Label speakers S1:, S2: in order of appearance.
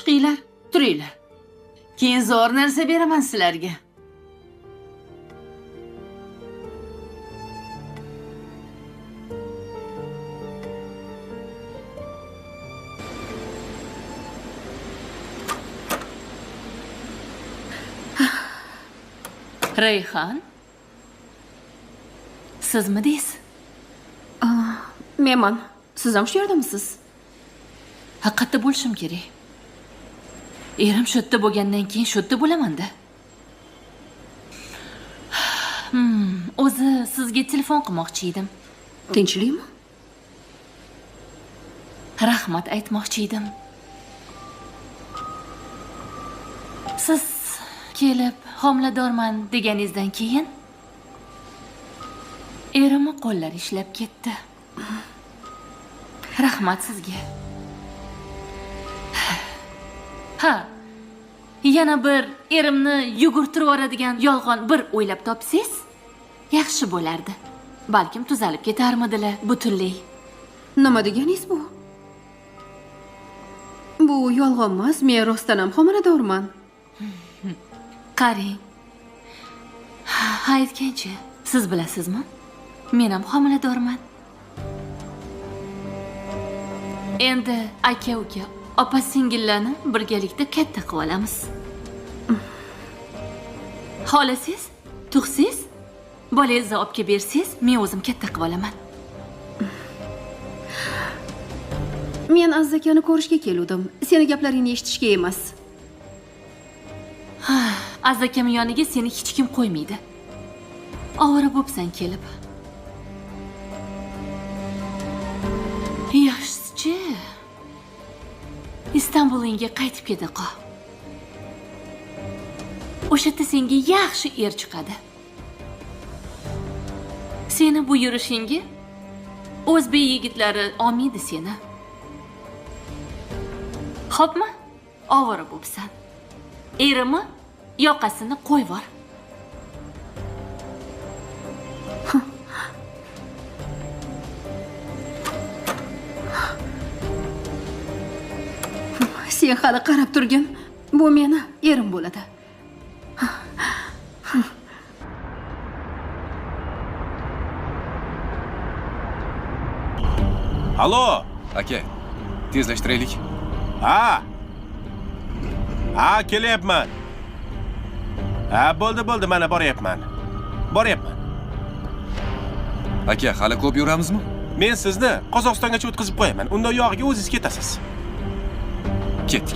S1: chiqinglar, turinglar. Keyin zo'r narsa beraman sizlarga. Rayhon, sizmi deysiz?
S2: Menman. Siz ham shu yerdamisiz?
S1: Haqiqatda bo'lishim kerak. Erim shu yerda bo'lgandan keyin shu yerda bo'laman-da. O'zi sizga telefon qilmoqchi edim.
S2: Tinchlikmi?
S1: Rahmat aytmoqchi edim. Siz kelib homiladorman deganingizdan keyin erimni qo'llari ishlab ketdi. Rahmat sizga. Ha, yana bir erimni yugurtirib yuboradigan yolg'on bir o'ylab topsangiz, yaxshi bo'lardi. Balkim tuzalib ketarmidilar butunlay.
S2: Nima deganingiz bu? Bu yolg'on emas, men rostdan ham homiladorman.
S1: Qarang. Ha, aytgancha, siz bilasizmi? Men ham homiladorman. Endi aka-uka, opa-singillarni birgalikda katta qilib olamiz. Xolasiz, tug'siz, bolangizni olib kelib bersangiz, men o'zim katta qilib olaman.
S2: Men Aziz akani ko'rishga keldim. Seni gaplaringni eshitishga emas.
S1: Aziz akam yoniga seni hech kim qo'ymaydi. Ovora bo'psan kelib. Yaxshi. Istanbulga qaytib keta qol. O'sha yerda senga yaxshi er chiqadi. Seni bu yurishingga o'zbek yigitlari olmaydi seni. Xo'pmi? Ovora bo'psan. Erimni yoqasini qo'yvor.
S2: Sen hali qarab turgin. Bu meni erim bo'ladi.
S3: Alo.
S4: Aka, tezlashtiraylik.
S3: Ha, kelyapman. Ha, bo'ldi, mana boryapman.
S4: Aka, hali ko'p yuramizmi?
S3: Men sizni Qozog'istongacha o'tkazib qo'yaman. Unda yog'iga o'zingiz ketasiz.
S4: Ketdik.